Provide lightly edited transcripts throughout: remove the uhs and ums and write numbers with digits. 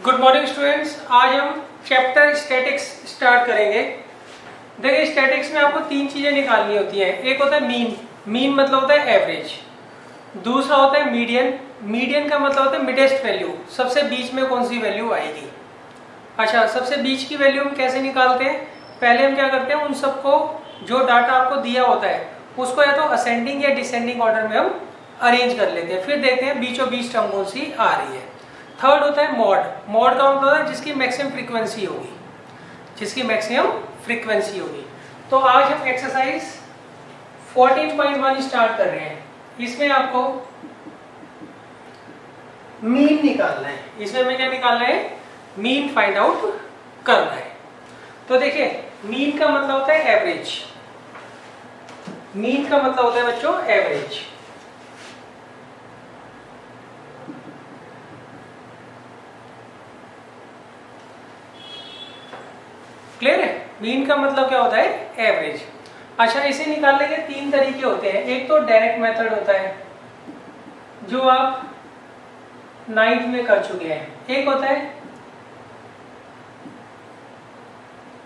Good morning students. आज हम chapter statics start करेंगे। देखिए, स्टैटिक्स में आपको तीन चीज़ें निकालनी होती हैं। एक होता है मीन, मीन मतलब होता है एवरेज। दूसरा होता है मीडियन, मीडियन का मतलब होता है मिडेस्ट वैल्यू, सबसे बीच में कौन सी वैल्यू आएगी। अच्छा, सबसे बीच की वैल्यू हम कैसे निकालते हैं? पहले हम क्या करते हैं, उन सबको जो डाटा आपको दिया होता है उसको या तो असेंडिंग या डिसेंडिंग ऑर्डर में हम अरेंज कर लेते हैं, फिर देखते हैं बीचों बीच टर्म कौन सी आ रही है। थर्ड होता है मॉड, मॉड का मतलब है जिसकी मैक्सिमम फ्रीक्वेंसी होगी, जिसकी मैक्सिमम फ्रीक्वेंसी होगी। तो आज हम एक्सरसाइज 14.1 स्टार्ट कर रहे हैं। इसमें आपको मीन निकालना है। इसमें हमें क्या निकालना है? मीन फाइंड आउट करना है। तो देखिए, मीन का मतलब होता है एवरेज। मीन का मतलब होता है बच्चों एवरेज। क्लियर है? मीन का मतलब क्या होता है? एवरेज। अच्छा, इसे निकालने के तीन तरीके होते हैं। एक तो डायरेक्ट मेथड होता है जो आप 9th में कर चुके हैं। एक होता है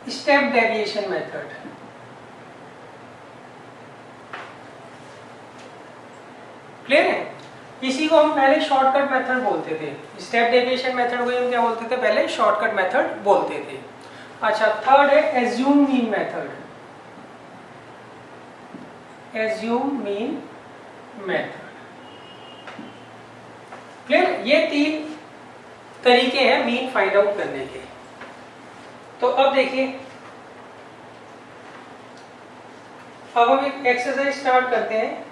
स्टेप डेविएशन मेथड। क्लियर है? इसी को हम पहले शॉर्टकट मेथड बोलते थे। स्टेप डेविएशन मेथड को हम क्या बोलते थे? पहले शॉर्टकट मेथड बोलते थे। अच्छा, थर्ड है assume mean method. Assume mean method. Clear? ये तीन तरीके हैं मीन फाइंड आउट करने के। तो अब देखिए, अब हम एक एक्सरसाइज स्टार्ट करते हैं।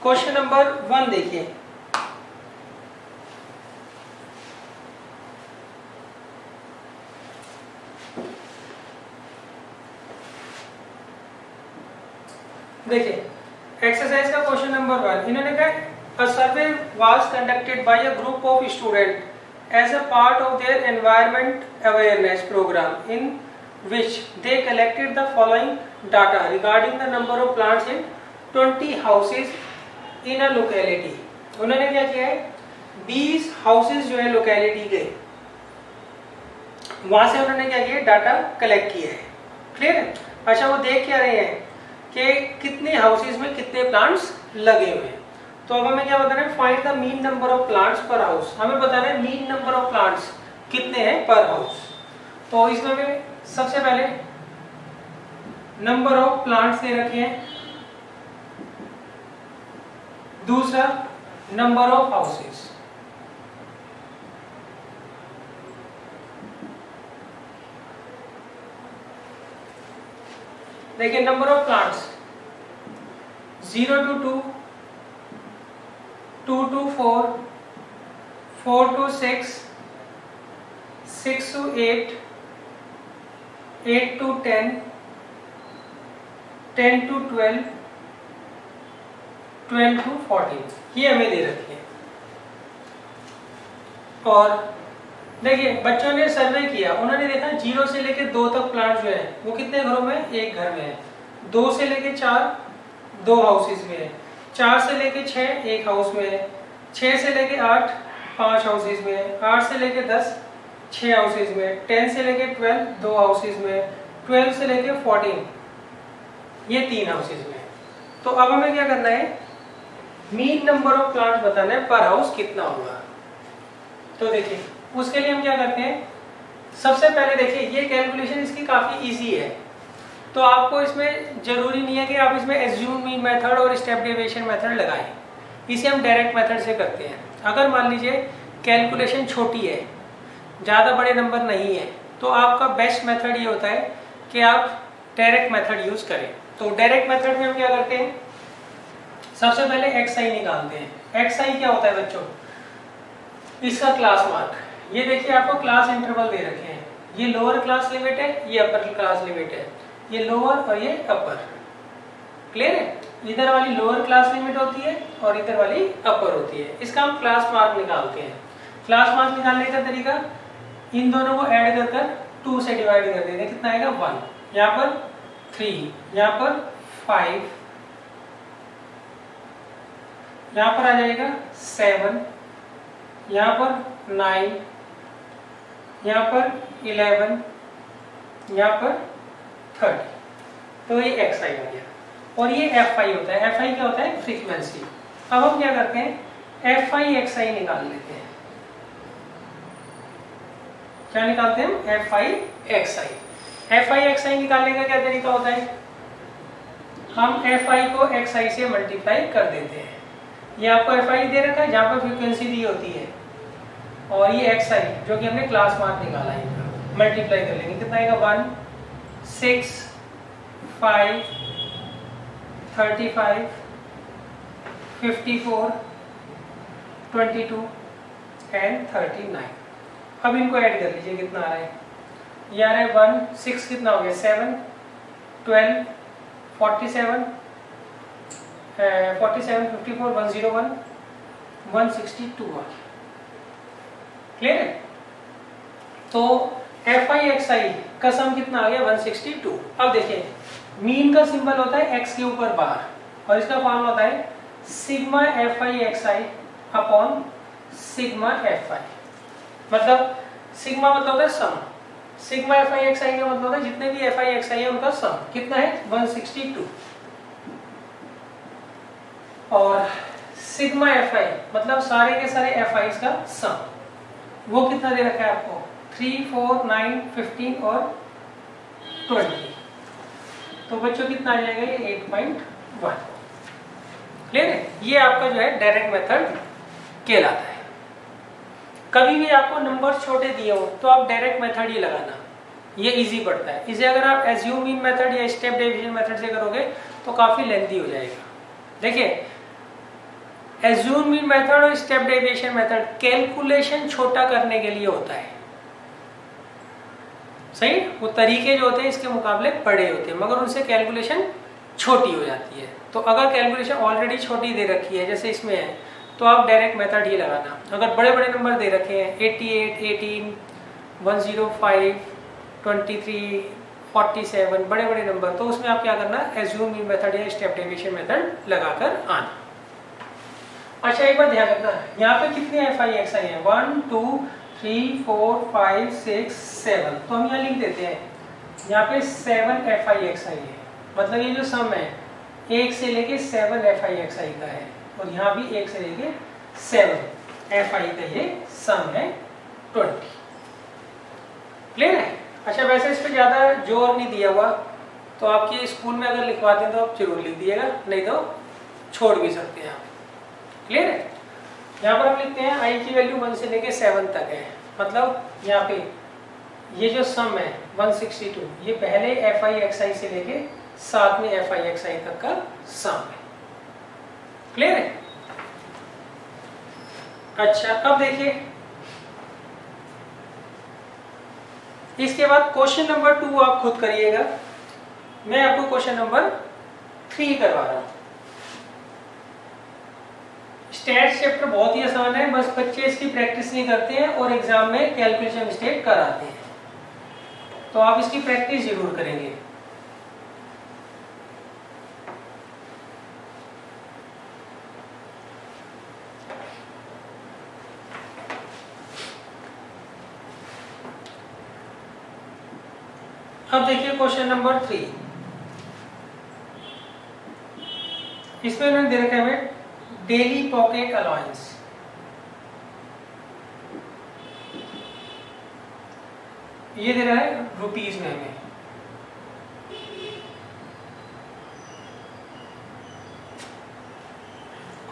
क्वेश्चन नंबर 1 देखिए। देखिए, एक्सरसाइज का क्वेश्चन नंबर 1 इन्होंने कहा, a survey was conducted by a group of student as a part of their environment awareness programme in which they collected the following data regarding the number of plants in 20 houses in a locality। उन्होंने क्या किया है, 20 houses जो है locality के, वहां से उन्होंने क्या किया, डाटा कलेक्ट किया है। क्लियर है? अच्छा, वो देख क्या रहे हैं कि कितने हाउसेज में कितने प्लांट्स लगे हुए हैं। तो अब हमें क्या बताना है? Find the mean number of plants पर हाउस। हमें बताना है मीन नंबर ऑफ प्लांट्स कितने हैं पर हाउस। तो इसमें हमें सबसे पहले नंबर ऑफ प्लांट्स दे रखे हैं, दूसरा नंबर ऑफ हाउसेस, देखिए number of plants 0 to 2, 2 to 4, 4 to 6, 6 to 8, 8 to 10, 10 to 12, 12 to 14, ये हमें दे रखी है। और देखिए, बच्चों ने सर्वे किया, उन्होंने देखा 0 से लेकर 2 तक प्लांट जो है वो कितने घरों में? एक घर में है। 2 से लेकर 4 2 हाउसेज में है। 4 से लेकर 6 एक हाउस में है। 6 से लेकर 8 5 हाउसेज में है। 8 से लेकर 10 6 हाउसेज में है। 10 से लेकर 12 2 हाउसेज में है। 12 से लेकर 14 ये 3 हाउसेज में है। तो अब हमें क्या करना है? मीन नंबर ऑफ प्लांट बताना है पर हाउस कितना होगा। तो देखिए, उसके लिए हम क्या करते हैं, सबसे पहले देखिए ये कैलकुलेशन इसकी काफ़ी इजी है। तो आपको इसमें ज़रूरी नहीं है कि आप इसमें एज्यूम मीन मेथड और स्टेप डेविएशन मेथड लगाएं। इसे हम डायरेक्ट मेथड से करते हैं। अगर मान लीजिए कैलकुलेशन छोटी है, ज़्यादा बड़े नंबर नहीं है, तो आपका बेस्ट मेथड ये होता है कि आप डायरेक्ट मेथड यूज़ करें। तो डायरेक्ट मेथड में हम क्या करते हैं, सबसे पहले एक्स आई निकालते हैं। एक्स आई क्या होता है बच्चों? इसका क्लास मार्क। ये देखिए, आपको क्लास इंटरवल दे रखे हैं। ये लोअर क्लास लिमिट है, ये अपर क्लास लिमिट है। ये लोअर और ये अपर। क्लियर है? इधर वाली लोअर क्लास लिमिट होती है और इधर वाली अपर होती है। इसका हम क्लास मार्क निकालते हैं। क्लास मार्क निकालने का तरीका, इन दोनों को ऐड कर कर 2 से डिवाइड कर देंगे, कितना आएगा 1, यहाँ पर 3, यहाँ पर 5, यहाँ पर आ जाएगा 7, यहाँ पर 9, यहाँ पर 11, यहाँ पर 30। तो ये एक्स आई हो गया और ये एफ आई होता है। एफ आई क्या होता है? फ्रीक्वेंसी। अब हम क्या करते हैं, एफ आई एक्स आई निकाल लेते हैं। क्या निकालते हैं हम? F I X I. F I X I निकालने का क्या तरीका होता है? हम एफ आई को एक्स आई से मल्टीप्लाई कर देते हैं। ये आपको एफ आई दे रखा है जहाँ पर फ्रीक्वेंसी दी होती है, और ये एक्स आई जो कि हमने क्लास मार्क निकाला है, मल्टीप्लाई कर लेंगे, कितना आएगा 1, 6, 5, 35, 54, 22 एंड 39। अब इनको ऐड कर लीजिए, कितना आ रहा है? ये आ रहा है 1, 6 कितना हो गया? 7, 12, 47, 47, 54, 101, 162 आ गया। क्लियर है? तो एफ आई एक्स आई का सम कितना आ गया? 162। अब देखिए, मीन का सिंबल होता है एक्स के ऊपर बार, और इसका फॉर्मूला होता है sigma F I X I upon sigma F आई। मतलब सिग्मा मतलब होता है सम, सिग्मा एफ आई एक्स आई का मतलब होता है जितने भी एफ आई एक्स आई है उनका सम कितना है? 162। और सिग्मा एफ आई मतलब सारे के सारे एफ आई का सम, वो कितना दे रखा है आपको? 3, 4, 9, 15 और 20। तो बच्चों कितना आ जाएगा? ये 8.1। क्लियर है? ये आपका जो है डायरेक्ट मेथड कहलाता है। कभी भी आपको नंबर छोटे दिए हो तो आप डायरेक्ट मेथड ही लगाना, ये इजी पड़ता है। इसे अगर आप एज्यूम मीन मेथड या स्टेप डेविएशन मेथड से करोगे तो काफी लेंथी हो जाएगा। देखिए, एज्यूम मीन मेथड और स्टेप डेविएशन मेथड कैलकुलेशन छोटा करने के लिए होता है, सही? वो तरीके जो होते हैं इसके मुकाबले बड़े होते हैं, मगर उनसे कैलकुलेशन छोटी हो जाती है। तो अगर कैलकुलेशन ऑलरेडी छोटी दे रखी है जैसे इसमें है, तो आप डायरेक्ट मेथड ही लगाना। अगर बड़े बड़े नंबर दे रखे हैं 88, 18, 105, 23, 47, बड़े बड़े नंबर, तो उसमें आप क्या करना? एज्यूम मीन मेथड या स्टेप डेविएशन मेथड लगाकर आना। अच्छा, एक बार ध्यान रखना, यहाँ पे कितने एफ आई एक्स आई है? 1, 2, 3, 4, 5, 6, 7। तो हम यहाँ लिख देते हैं, यहाँ पे 7 एफ आई एक्स आई है। मतलब ये जो सम है 1 से लेके 7 एफ आई एक्स आई का है, और यहाँ भी 1 से लेके 7 एफ आई का ये सम है 20। क्लियर है? अच्छा, वैसे इस पर ज़्यादा जोर नहीं दिया हुआ, तो आपके स्कूल में अगर लिखवाते हैं तो आप जरूर लिख दिएगा, नहीं तो छोड़ भी सकते हैं आप। क्लियर है? यहाँ पर हम लिखते हैं आई की वैल्यू 1 से लेके 7 तक है। मतलब यहाँ पे ये जो सम है 162, ये पहले एफ आई एक्स आई से लेके साथ में एफ आई एक्स आई तक का सम है। क्लियर है? अच्छा, अब देखिए, इसके बाद क्वेश्चन नंबर 2 आप खुद करिएगा। मैं आपको क्वेश्चन नंबर 3 करवा रहा हूं। स्टैट्स चैप्टर बहुत ही आसान है, बस बच्चे इसकी प्रैक्टिस नहीं करते हैं और एग्जाम में कैलकुलेशन मिस्टेक कराते हैं, तो आप इसकी प्रैक्टिस जरूर करेंगे। अब देखिए क्वेश्चन नंबर 3, इसमें उन्होंने दे रखा है हमें डेली पॉकेट अलाउंस। ये दे रहा है रुपीज में हमें,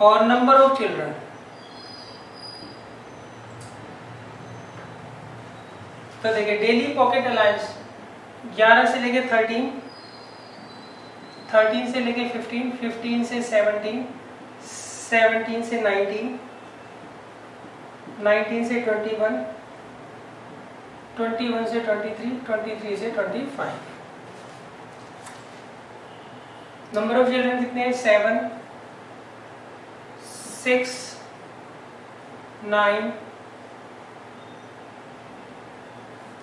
और नंबर ऑफ चिल्ड्रन, तो देखिए डेली पॉकेट अलाउंस 11 से लेके 13, 13 से लेके 15, 15 से 17, 17 से 19, 19 से 21, 21 से 23, 23 से 25। नंबर ऑफ चिल्ड्रन कितने हैं? 7, 6, 9,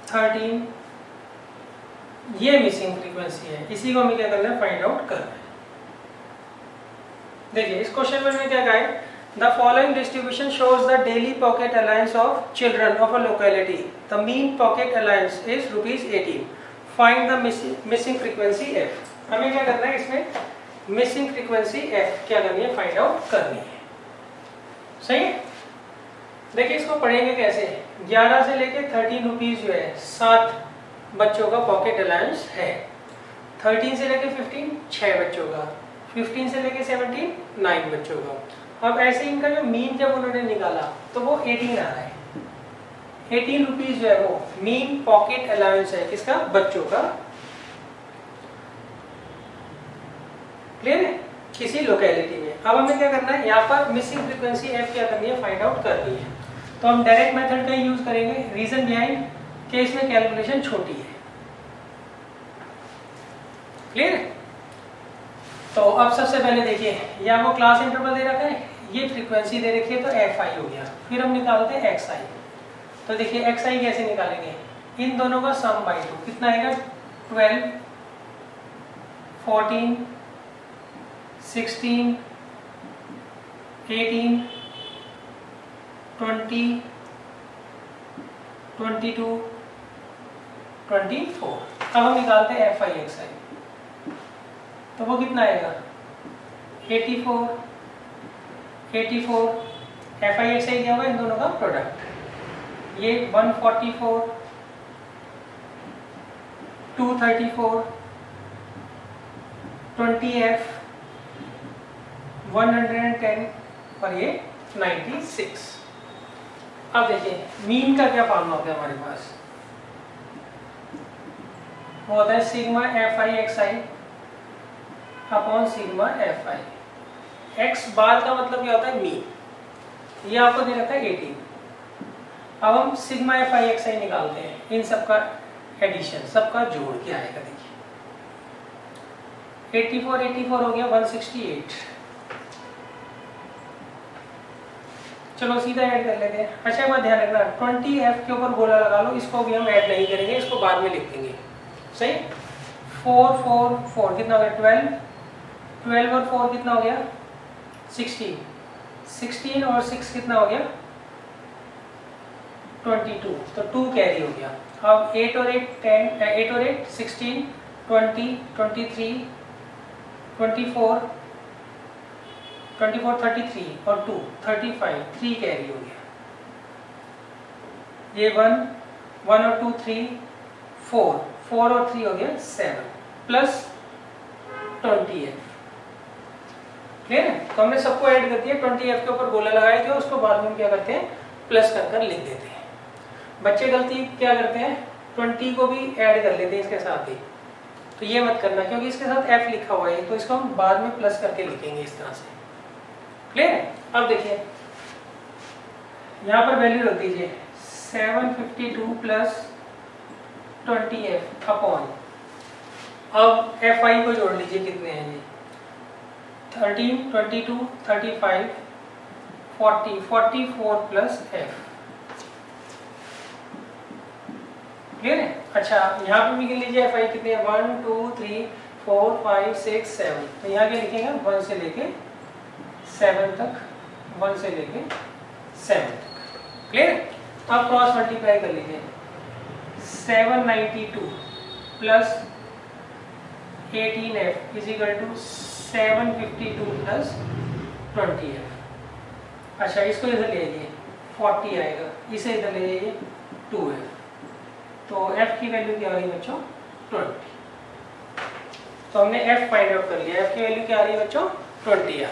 13, ये मिसिंग फ्रीक्वेंसी है, इसी को हमें क्या करना है, फाइंड आउट करना है। देखिए इस क्वेश्चन में क्या कहा है, the following distribution shows the daily pocket alliance of children of a locality, the mean pocket alliance is ₹18, find the missing frequency f। हमें क्या करना है, इसमें मिसिंग फ्रीक्वेंसी f क्या करनी है, फाइंड आउट करनी है। सही है। देखिए इसको पढ़ेंगे कैसे, 11 से लेके 13 रुपीज जो है 7 बच्चों का पॉकेट अलायंस है, 13 से लेके 15 6 बच्चों का, 15 से लेके 17 9 बच्चों का। अब ऐसे इनका जो मीन जब उन्होंने निकाला तो वो 18 आ रहा है, 18 रुपीज जो है वो मीन पॉकेट अलायंस है, किसका, बच्चों का। क्लियर है, किसी लोकेलिटी में। अब हमें क्या करना है, यहाँ पर मिसिंग फ्रीक्वेंसी f क्या करनी है, फाइंड आउट करनी है। तो हम डायरेक्ट मेथड का यूज करेंगे, रीजन बिहाइंड कि इसमें कैलकुलेशन छोटी है। क्लियर है। तो अब सबसे पहले देखिए, यहाँ वो क्लास इंटरवल दे रखा है, ये फ्रीक्वेंसी दे रखी है, तो fi हो गया। फिर हम निकालते हैं xi। तो देखिए xi कैसे निकालेंगे, इन दोनों का सम बाई 2 कितना आएगा, 12 14 16 18 20 22 24। अब हम निकालते हैं fi xi, तो वो कितना आएगा, 84 84 fi xi क्या होगा, इन दोनों का प्रोडक्ट, ये 144 234 20f 110 और ये 96। अब देखिए मीन का क्या फॉर्मूला होता है हमारे पास, वो होता है sigma fi xi upon sigma fi। x बार का मतलब क्या होता है, मीन, ये आपको दे रखा है 18। अब हम सिग्मा fi xi निकालते हैं, इन सबका एडिशन, सबका जोड़ क्या आएगा, देखिए 84 84 हो गया 168। चलो सीधा ऐड कर लेते हैं। अच्छा एक बात ध्यान रखना, 20f के ऊपर गोला लगा लो, इसको भी हम ऐड नहीं करेंगे, इसको बाद में लिख देंगे। सही। 4 4 4 कितना हो गया, 12 12 और 4 कितना हो गया, 16 16 और 6 कितना हो गया, 22, तो 2 कैरी हो गया। अब 8 और 8 10 8 और 8 16 20 23 24 24 33 और 2 35, 3 कैरी हो गया। ये 1 1 और 2 3 4 4 और 3 हो गया 7 प्लस 20f। क्लियर है। तो हमने सबको ऐड कर दिया, 20f के ऊपर गोला लगाए थे, उसको बाद में क्या करते हैं, प्लस कर कर लिख देते हैं। बच्चे गलती क्या करते हैं, 20 को भी ऐड कर लेते हैं इसके साथ ही, तो ये मत करना, क्योंकि इसके साथ f लिखा हुआ है, तो इसको हम बाद में प्लस करके लिखेंगे इस तरह से। क्लियर है। अब देखिए यहाँ पर वैल्यू रख दीजिए 752 प्लस 20f अपॉन, अब fi को जोड़ लीजिए, कितने हैं ये, 13 22 35 40 44 प्लस f। क्लियर है। अच्छा यहाँ पे भी गिन लीजिए fi कितने हैं, 1 2 3 4 5 6 7, तो यहाँ क्या लिखेंगे, 1 से लेके 7 तक, 1 से लेके 7 तक। क्लियर है। अब क्रॉस मल्टीप्लाई कर लीजिए, 792 plus 18f is equal to 752 plus 20f। अच्छा इसको इधर ले जाइए, 40 आएगा, इसे इधर ले जाइए 2f, तो f की वैल्यू क्या आ रही है बच्चों, 20। तो हमने f फाइंड आउट कर लिया, f की वैल्यू क्या आ रही है बच्चों, 20 आ रही है।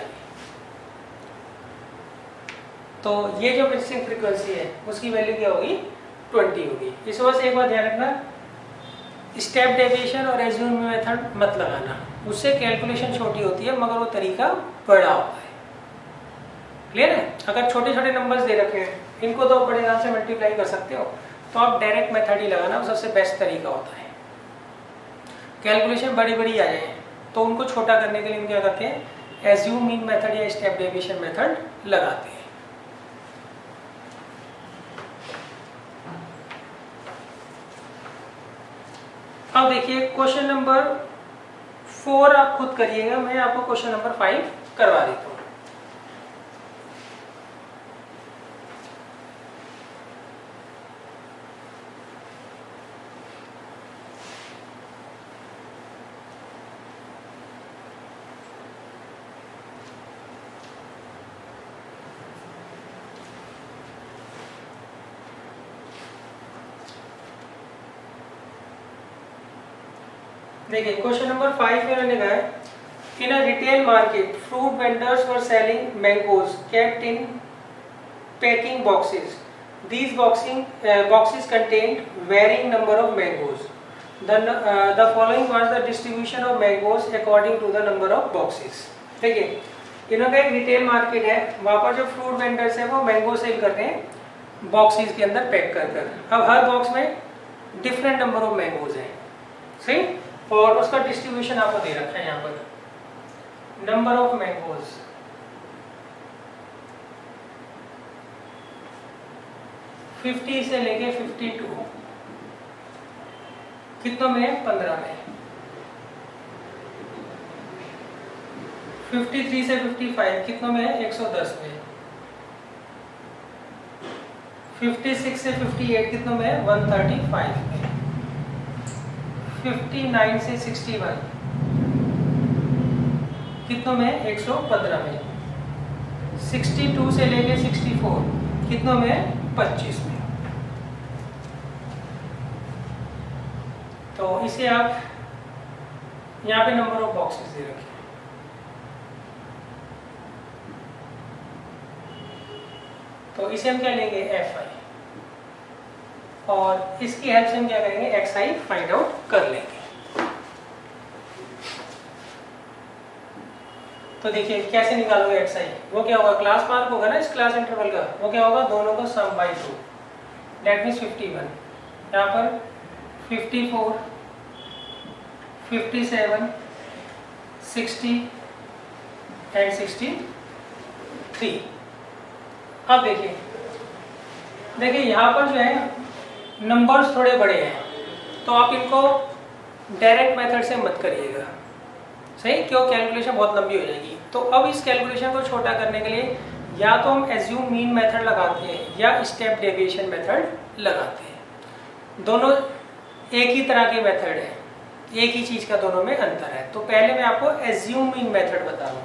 तो ये जो मिसिंग फ्रीक्वेंसी है उसकी वैल्यू क्या होगी, 20 होगी। इस वजह से एक बात ध्यान रखना, स्टेप डेविएशन और एज्यूम मेथड मत लगाना, उससे कैलकुलेशन छोटी होती है मगर वो तरीका बड़ा होता है। क्लियर है। अगर छोटे छोटे नंबर्स दे रखे हैं, इनको तो बड़े आराम से मल्टीप्लाई कर सकते हो, तो आप डायरेक्ट मेथड ही लगाना, वो सबसे बेस्ट तरीका होता है। कैलकुलेशन बड़ी बड़ी आ जाए तो उनको छोटा करने के लिए हम क्या करते हैं, एज्यूम मीन मेथड या स्टेप डेविएशन मेथड लगाते हैं। अब देखिए क्वेश्चन नंबर 4 आप खुद करिएगा, मैं आपको क्वेश्चन नंबर 5 करवा देता हूँ। देखिए क्वेश्चन नंबर 5 में मैंने कहा है, in a retail market fruit vendors were selling mangoes kept in packing boxes. These boxes contained varying number of mangoes. The following was the distribution of mangoes according to the number of boxes. देखिए इन्होंने एक retail market है, वहाँ पर जो fruit vendors है वो mango cell करते हैं बॉक्सेस के अंदर पैक कर कर. अब हर बॉक्स में डिफरेंट नंबर ऑफ मैंगोज हैं, सही, और उसका डिस्ट्रीब्यूशन आपको दे रखा है यहाँ पर. नंबर ऑफ मैंगोज 50 से लेके 52, कितनों में? 15 में. 53 से 55 कितनों में? 110 में. 56 से 58 कितनों में? 135 में. 59 से 61 कितनों में? 115 में. 62 से लेके 64 कितनों में? 25 में. तो इसे आप यहाँ पे नंबर ऑफ बॉक्सेस दे रखें. तो इसे हम क्या लेंगे? FI, और इसकी हेल्प से हम क्या करेंगे? XI फाइंड आउट कर लेंगे. तो देखिए कैसे निकालोगे XI? वो क्या होगा? क्लास मार्क होगा ना इस क्लास इंटरवल का, वो क्या होगा? दोनों को सम बाय 2, दैट मीन्स 51. यहाँ पर 54, 57, 60 एंड 63. अब देखिए यहाँ पर जो है नंबर्स थोड़े बड़े हैं, तो आप इनको डायरेक्ट मेथड से मत करिएगा, सही, क्यों? कैलकुलेशन बहुत लंबी हो जाएगी. तो अब इस कैलकुलेशन को छोटा करने के लिए या तो हम एज्यूम मीन मेथड लगाते हैं या स्टेप डेविएशन मेथड लगाते हैं. दोनों एक ही तरह के मेथड है, एक ही चीज़ का दोनों में अंतर है. तो पहले मैं आपको एज्यूम मीन मेथड बता रहा हूँ.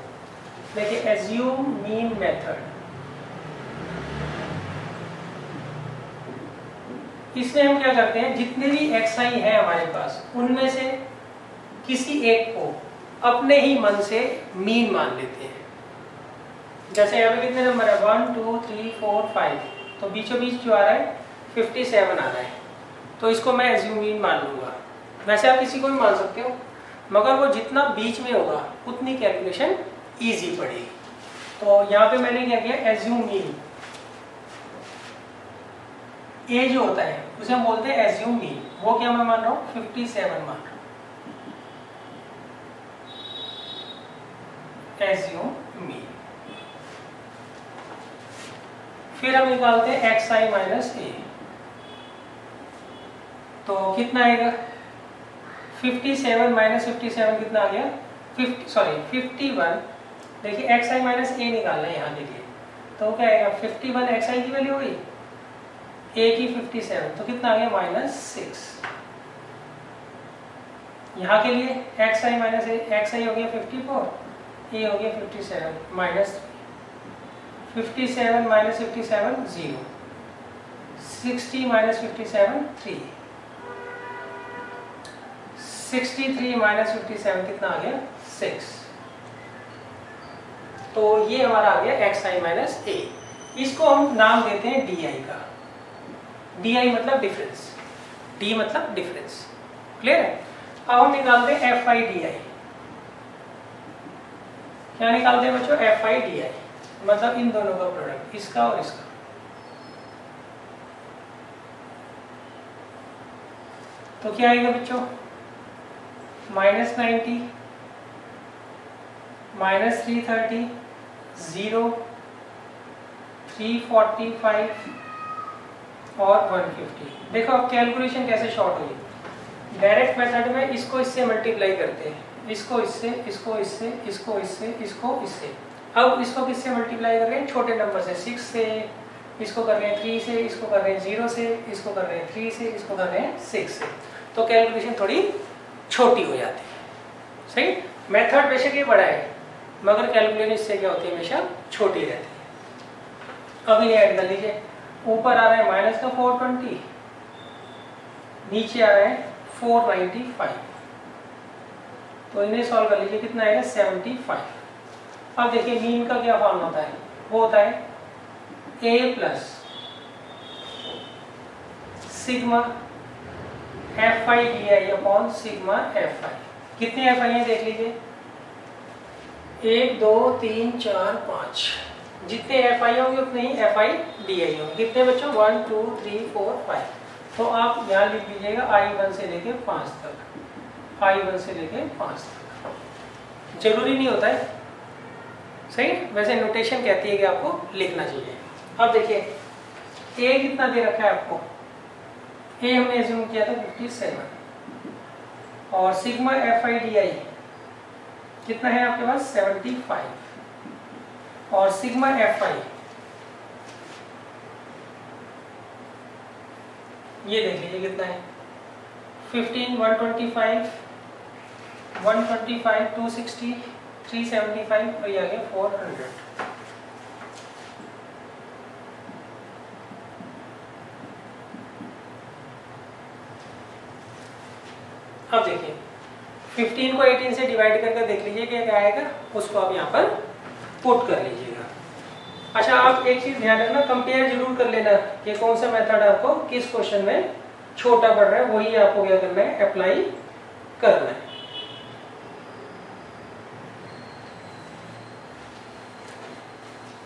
देखिए एज्यूम मीन मेथड, इसमें हम क्या करते हैं? जितने भी XI है हमारे पास उनमें से किसी एक को अपने ही मन से मीन मान लेते हैं. जैसे यहाँ पे कितने नंबर है? 1 2 3 4 5, तो बीचों बीच जो आ रहा है 57 आ रहा है, तो इसको मैं एज्यूम मीन मान लूँगा. वैसे आप किसी को भी मान सकते हो, मगर वो जितना बीच में होगा उतनी कैलकुलेशन ईजी पड़ेगी. तो यहाँ पे मैंने क्या किया? एज्यूम मीन, ए जो होता है उसे हम बोलते हैं एज्यूम मीन. वो क्या मैं मान रहा हूँ? 57 मान रहा हूँ. Assume mean. फिर हम निकालते हैं XI माइनस ए. तो कितना आएगा? 57 माइनस 57 कितना आ गया? 51. देखिए XI माइनस ए निकालना है यहाँ. देखिए तो क्या आएगा? 51 XI की वैल्यू हुई, ए की 57, तो कितना आ गया? -6. यहाँ के लिए XI माइनस ए, XI हो गया 54, ए हो गया 57, -3. 57 माइनस 57 0, 60 माइनस 57 3, 63 माइनस 57 कितना आ गया? 6. तो ये हमारा आ गया XI माइनस ए. इसको हम नाम देते हैं DI का. DI मतलब डिफरेंस, D मतलब डिफरेंस. क्लियर है? अब हम निकालते हैं FI DI. क्या निकालते हैं बच्चों? FI DI मतलब इन दोनों का प्रोडक्ट, इसका और इसका. तो क्या आएगा बच्चों? -90, -330, 0, 345 और 150. देखो अब कैलकुलेशन कैसे शॉर्ट हुई. डायरेक्ट मेथड में इसको इससे मल्टीप्लाई करते हैं, इसको इससे, इसको इससे, इसको इससे, इसको इससे। अब इसको किससे मल्टीप्लाई कर रहे हैं? छोटे नंबर से, 6 से, इसको कर रहे हैं 3 से, इसको कर रहे हैं 0 से, इसको कर रहे हैं 3 से, इसको कर रहे हैं 6 से। तो कैलकुलेशन थोड़ी छोटी हो जाती है। सही, मेथड बेशक ये बड़ा है मगर कैलकुलेशन इससे क्या होती है, हमेशा छोटी रहती है। अब ये ऐड कर लीजिए, ऊपर आ रहा है माइनस का 420, नीचे आ रहा है 495, तो इन्हें सॉल्व कर लीजिए, कितना आएगा 75। अब देखिए मीन का क्या फॉर्म होता है, वो होता है a plus sigma F I D I upon sigma F I. कितने एफ आई है देख लीजिए, 1 2 3 4 5, जितने एफ आई होंगे उतने ही एफ आई डी आई होंगे। कितने बच्चों? 1 2 3 4 5। तो आप यहाँ लिख लीजिएगा I1 से लेके 5 तक, I1 से लेके 5 तक। जरूरी नहीं होता है, सही, वैसे नोटेशन कहती है कि आपको लिखना चाहिए। अब देखिए A कितना दे रखा है आपको, A हमने एज्यूम किया था 57, और sigma F I D I कितना है आपके पास 75, और सिग्मा एफ आई ये देख लीजिए कितना है 15, 125, 125, 260, 375 और ये आ गया 400। अब देखिए 15 को 18 से डिवाइड करके देख लीजिए क्या आएगा, उसको आप यहाँ पर पुट कर लीजिएगा। अच्छा, आप एक चीज ध्यान रखना, कंपेयर जरूर कर लेना कि कौन सा मेथड आपको किस क्वेश्चन में छोटा पड़ रहा है, वही आपको क्या करना है, अप्लाई करना है।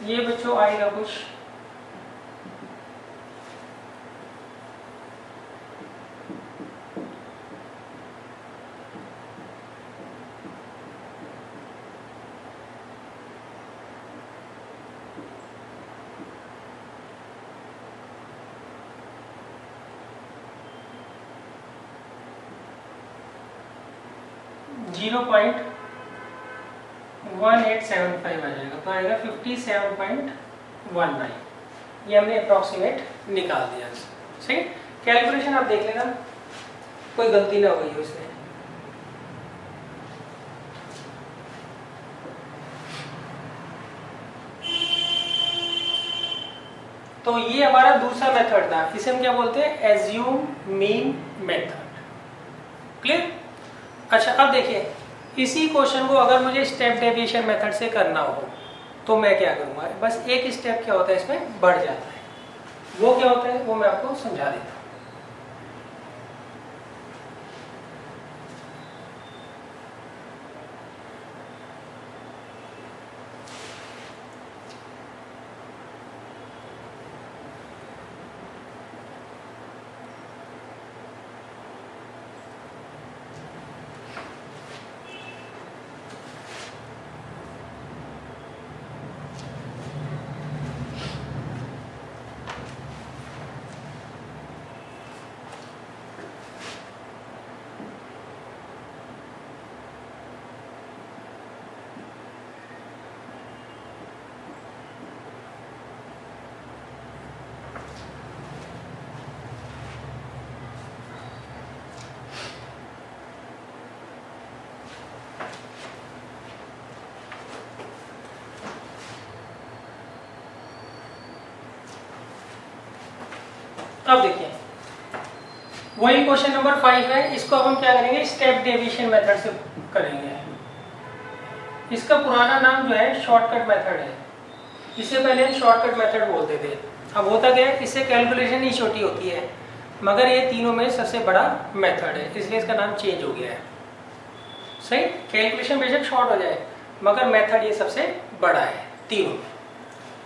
ये बच्चों आएगा कुछ जीरो पॉइंट 1875 आ जाएगा, तो आएगा 57.19। ये हमने अप्रॉक्सीमेट निकाल दिया। सही, कैलकुलेशन आप देख लेना, कोई गलती ना हो गई हो इसमें। तो ये हमारा दूसरा मेथड था, इसे हम क्या बोलते हैं, एज्यूम मीन मेथड। क्लियर? अच्छा, अब देखिए इसी क्वेश्चन को अगर मुझे स्टेप डेविएशन मेथड से करना हो तो मैं क्या करूंगा, बस एक स्टेप क्या होता है इसमें बढ़ जाता है, वो क्या होता है वो मैं आपको समझा देता हूँ। अब देखिए वही क्वेश्चन नंबर 5 है, इसको अब हम क्या करेंगे, स्टेप डेविएशन मेथड से करेंगे। इसका पुराना नाम जो है शॉर्टकट मेथड है, इससे पहले शॉर्टकट मेथड बोलते थे। अब होता क्या है, इससे कैलकुलेशन ही छोटी होती है मगर ये तीनों में सबसे बड़ा मेथड है, इसलिए इसका नाम चेंज हो गया है। सही, कैलकुलेशन बेशक शॉर्ट हो जाए मगर मेथड ये सबसे बड़ा है तीनों में।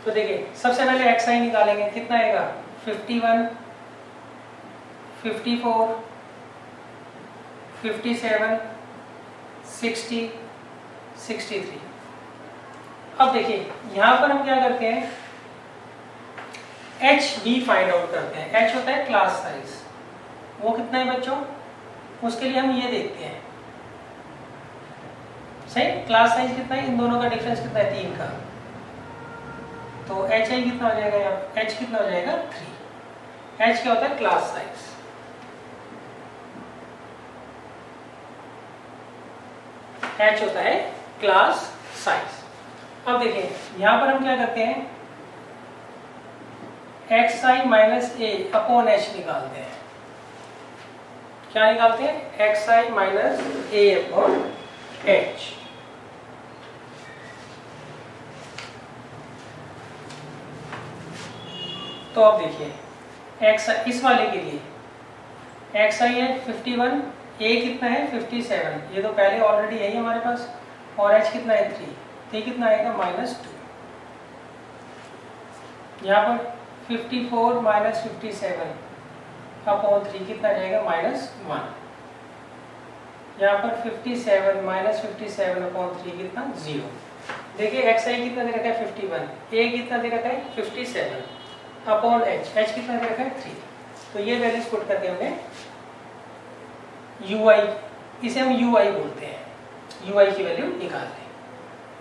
तो देखिए सबसे पहले एक्स आई निकालेंगे, कितना आएगा 51, 54, 57, 60, 63। अब देखिए यहाँ पर हम क्या करते हैं, एच भी फाइंड आउट करते हैं। एच होता है क्लास साइज, वो कितना है बच्चों उसके लिए हम ये देखते हैं। सही, क्लास साइज कितना है, इन दोनों का डिफरेंस कितना है, 3 का। तो एच आई कितना हो जाएगा, यहाँ एच कितना हो जाएगा, 3। एच क्या होता है, क्लास साइज। एच होता है क्लास साइज। अब देखिए यहां पर हम क्या करते हैं, एक्स आई माइनस ए अपॉन एच निकालते हैं। क्या निकालते हैं, एक्स आई माइनस ए अपॉन एच। तो अब देखिए एक्स इस वाले के लिए एक्स आई है 51, ए कितना है 57, ये तो पहले ऑलरेडी है ही हमारे पास, और एच कितना है 3, तो ये कितना आएगा -2। यहाँ पर 54 माइनस 57 अपॉन 3 कितना जाएगा, -1। यहाँ पर 57 माइनस 57 अपॉन 3 कितना, 0। देखिए एक्स आई कितना दे रखा है 51, ए कितना दे रखा है 57 अपॉन एच, एच कितना दे रखा है 3। तो ये वैल्यूज पुट करके हमने यू आई, इसे हम यू आई बोलते हैं, यू आई की वैल्यू निकाल लें।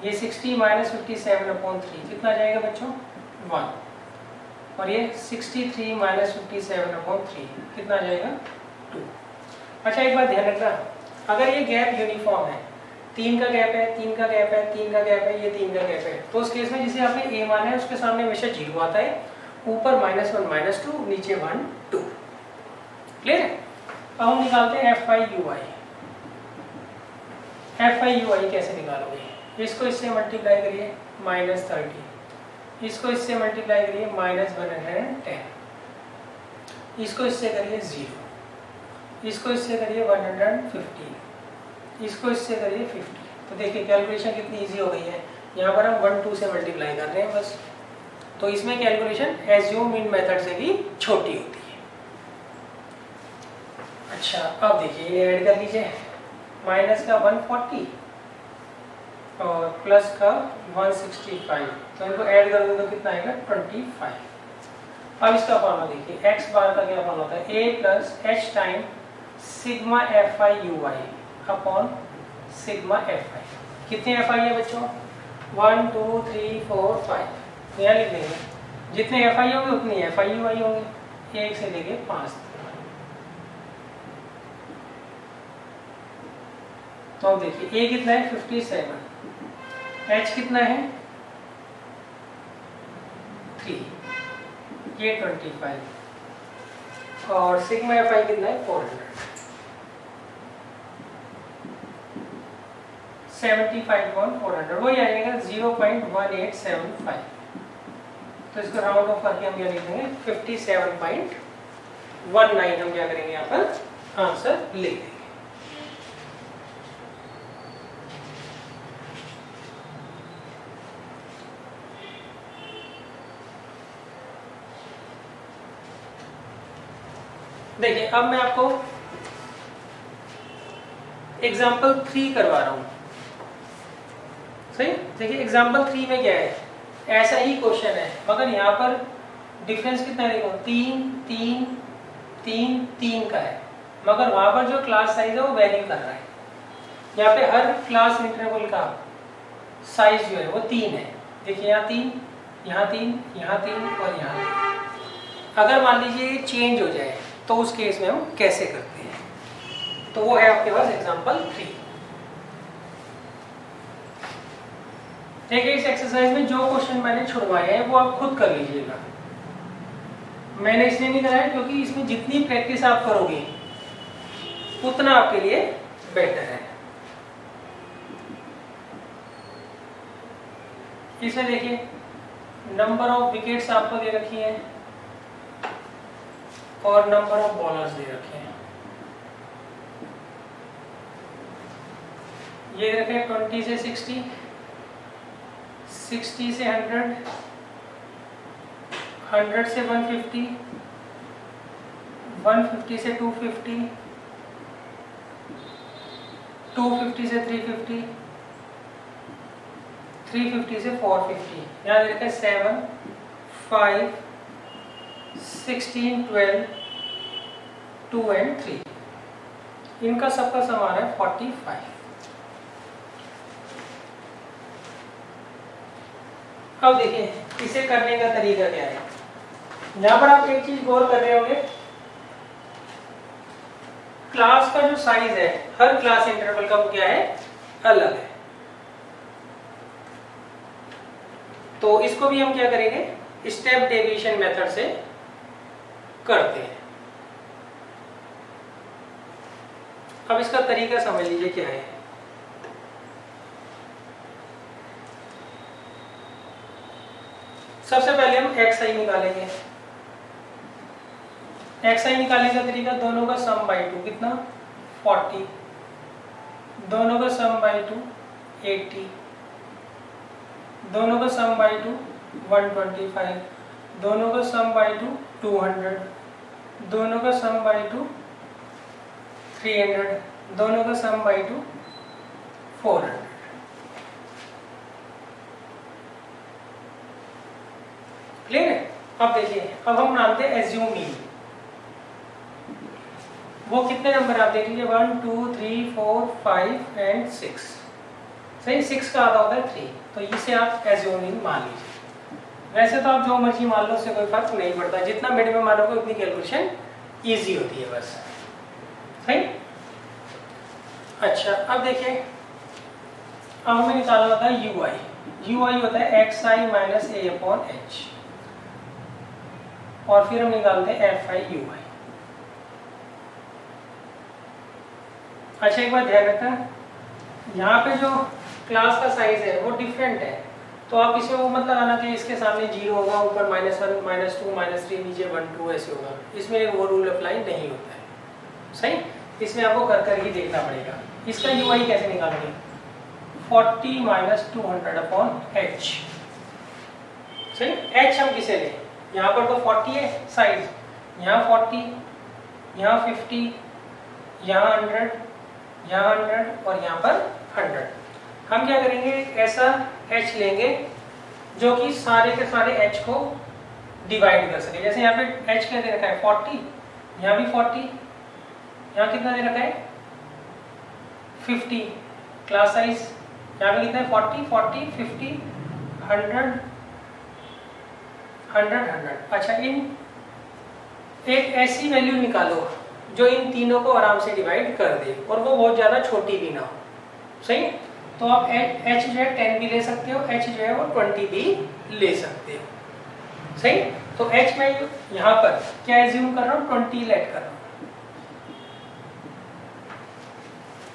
ये 60 माइनस 57 अपॉन 3 कितना जाएगा बच्चों, 1। और ये 63 माइनस 57 अपॉन 3 कितना जाएगा, 2। अच्छा एक बात ध्यान रखना, अगर ये गैप यूनिफॉर्म है, 3 का गैप है, 3 का गैप है, 3 का गैप है, ये 3 का गैप है, तो उस केस में जिसे आपने ए माना है उसके सामने हमेशा 0 आता है, ऊपर -1 -2, नीचे 1 2। क्लियर है। अब हम निकालते हैं F I U I. F I U I कैसे निकालोगे, इसको इससे मल्टीप्लाई करिए -30, इसको इससे मल्टीप्लाई करिए -110, इसको इससे करिए 0, इसको इससे करिए 150, इसको इससे करिए 50। तो देखिए कैलकुलेशन कितनी इजी हो गई है, यहाँ पर हम 1 2 से मल्टीप्लाई कर रहे हैं बस। तो इसमें कैलकुलेशन एज्यूम इन मेथड से भी छोटी होती है। अच्छा अब देखिए ये ऐड कर लीजिए, माइनस का 140 और प्लस का 165, तो इनको ऐड कर दो तो कितना आएगा 25। अब इसका फॉर्मूला देखिए, एक्स बार का क्या फॉर्मूला होता है, A plus H time sigma F I U I upon sigma F I. कितने एफ आई है बच्चों, 1 2 3 4 5, तो यहाँ लिख देंगे जितने एफ आई होंगे उतनी एफ आई यू आई होंगे, 1 से लेके 5 तक। तो अब देखिए ए कितना है 57, एच कितना है 3, ये 25 और सिग्मा एफ आई कितना है 400, 75/400, वही आएगा 0.1875। तो इसको राउंड ऑफ करके हम क्या लिखेंगे 57.19, हम क्या करेंगे यहाँ पर आंसर लिख देंगे। देखिए अब मैं आपको एग्जाम्पल 3 करवा रहा हूं, सही। देखिए एग्जाम्पल 3 में क्या है, ऐसा ही क्वेश्चन है मगर यहाँ पर डिफरेंस कितना है, देखो 3 3 3 3 का है, मगर वहां पर जो क्लास साइज है वो वैरी कर रहा है। यहाँ पे हर क्लास इंटरवल का साइज जो है वो 3 है। देखिए यहाँ 3, यहाँ 3, यहाँ 3 और यहाँ 3। अगर मान लीजिए ये चेंज हो जाए तो उस केस में हम कैसे करते हैं, तो वो है आपके पास एग्जांपल 3। देखिए इस एक्सरसाइज में जो क्वेश्चन मैंने छुड़वाए हैं वो आप खुद कर लीजिएगा। मैंने इसलिए नहीं कराया क्योंकि इसमें जितनी प्रैक्टिस आप करोगे उतना आपके लिए बेटर है। इसमें देखिए नंबर ऑफ विकेट्स आपको दे रखी है और नंबर ऑफ बॉलर्स दे रखे हैं। ये रखे 20 से 60, 60 से 100, 100 से 150, 150 से 250, 250 से 350, 350 से 450। यहाँ दे रखा है 7, 5, 16, 12, 2 and 3। इनका सबका सम आ रहा है 45। अब देखिए इसे करने का तरीका क्या है। यहाँ पर आप एक चीज गौर कर रहे होंगे, क्लास का जो साइज है हर क्लास इंटरवल का वो क्या है, अलग है। तो इसको भी हम क्या करेंगे, स्टेप डेविएशन मेथड से करते हैं। अब इसका तरीका समझ लीजिए क्या है। सबसे पहले हम xi निकालेंगे। xi निकालने का तरीका, दोनों का सम बाई 2 कितना 40, दोनों का सम बाई 2 80, दोनों का सम बाई 2 125, दोनों का सम बाई 2 200, दोनों का सम बाई 2 300, दोनों का सम बाई 2 400। क्लियर है। अब देखिए, अब हम बनाते हैं एज्यूम मीन। वो कितने नंबर आप देख लीजिए, 1 2 3 4 5 एंड 6। सही, 6 का आधा होता है 3, तो इसे आप एज्यूम मीन मान लीजिए। वैसे तो आप जो मर्जी मान लो, उससे कोई फर्क नहीं पड़ता, जितना मिड में मानोगे उतनी कैलकुलेशन इजी होती है बस। सही। अच्छा अब देखिए, अब हमें निकालना होता है ui होता है xi minus a upon h, और फिर हम निकालते हैं fi ui। अच्छा एक बात ध्यान रखना, यहाँ पे जो क्लास का साइज है वो डिफरेंट है, तो आप इसमें वो मत लगाना कि इसके सामने 0 होगा, ऊपर -1 -2 -3, नीचे 1 2 ऐसे होगा। इसमें वो रूल अप्लाई नहीं होता है। सही, इसमें आपको कर कर ही देखना पड़ेगा। इसका ui कैसे निकालोगे, 40 माइनस 200 अपॉन h। सही, h हम किसे लें, यहाँ पर तो 40 है साइज, यहाँ 40, यहाँ 50, यहाँ 100, यहाँ 100 और यहाँ पर 100। हम क्या करेंगे, ऐसा h लेंगे जो कि सारे के सारे h को डिवाइड कर सके। जैसे यहाँ पे h क्या दे रखा है 40, यहाँ भी 40, यहाँ कितना दे रखा है 50। क्लास साइज यहाँ पे कितना है 40 40 50 100 100 100। अच्छा, इन एक ऐसी वैल्यू निकालो जो इन तीनों को आराम से डिवाइड कर दे और वो बहुत ज़्यादा छोटी भी ना हो। सही, तो आप h जो है 10 भी ले सकते हो, h जो है वो 20 भी ले सकते हो। सही, तो h मैं यहाँ पर क्या एज्यूम कर रहा हूँ, 20 लेट कर रहा हूँ।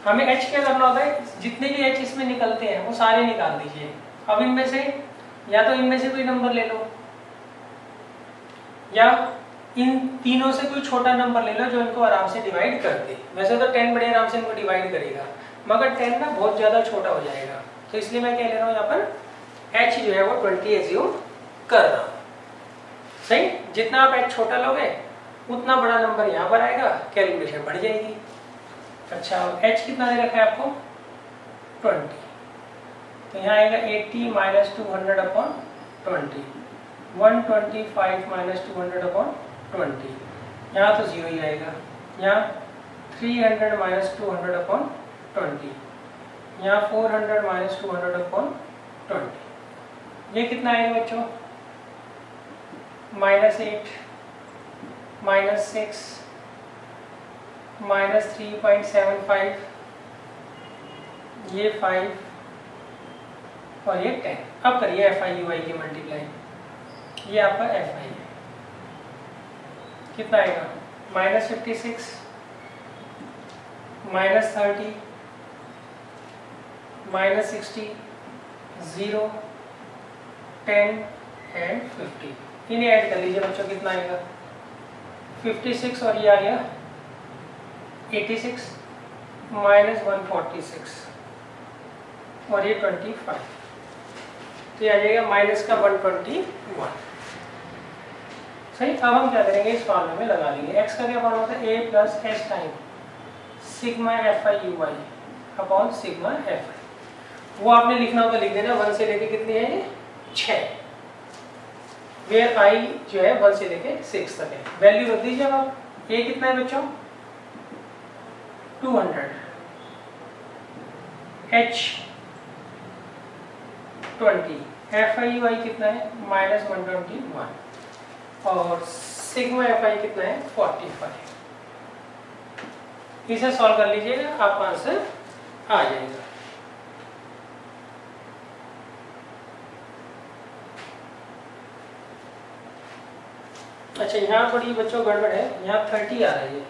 हमें h क्या करना होता है, जितने भी h इसमें निकलते हैं वो सारे निकाल दीजिए। अब इनमें से या तो इनमें से कोई नंबर ले लो, या इन तीनों से कोई छोटा नंबर ले लो जो इनको आराम से डिवाइड कर दे। वैसे तो 10 बड़े आराम से इनको डिवाइड करेगा, मगर 10 ना बहुत ज़्यादा छोटा हो जाएगा, तो इसलिए मैं क्या ले रहा हूँ यहाँ पर h जो है वो 20 एज्यूम कर रहा हूँ। सही, जितना आप h छोटा लोगे उतना बड़ा नंबर यहाँ पर आएगा, कैलकुलेशन बढ़ जाएगी। अच्छा, h कितना दे रखा है आपको 20, तो यहाँ आएगा 80 माइनस 200 अपॉन 20, 125 माइनस 200 अपॉन 20, यहाँ तो 0 ही आएगा। यहाँ 300 माइनस 200 अपॉन 20, यहाँ 400 माइनस 200 अपॉन 20। ये कितना आएगा बच्चों, -8 -6 -3.75, ये 5 और ये 10। अब करिए fi ui की मल्टीप्लाई, ये आपका fi है, कितना आएगा -56 -30 -60 0 10 एंड 50। इन्हें ऐड कर लीजिए बच्चों, कितना आएगा 56 और ये आ गया 86 -146 और ये 25, तो ये आ जाएगा माइनस का 121। सही, अब हम क्या करेंगे, इस फॉर्मूले में लगा लेंगे। x का क्या फॉर्मूला होता है, a plus H time sigma fi ui upon sigma fi। वो आपने लिखना होगा लिख देना, 1 से लेके कितनी है ये 6, वेयर i जो है 1 से लेके 6 तक है। वैल्यू रख दीजिए आप। a कितना है बच्चों 200, H 20, FIY कितना है -121 और सिग्मा FI कितना है 45। इसे सॉल्व कर लीजिएगा, आपका आंसर आ जाएगा। अच्छा, यहाँ थोड़ी बच्चों गड़बड़ है, यहाँ 30 आ रही है,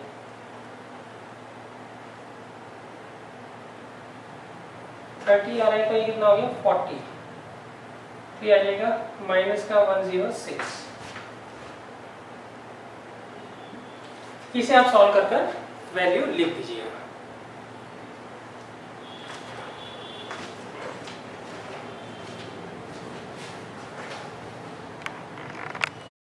30 आ रहा है तो ये कितना हो गया 40, तो ये आ जाएगा माइनस का 106। इसे आप सॉल्व कर वैल्यू लिख दीजिएगा।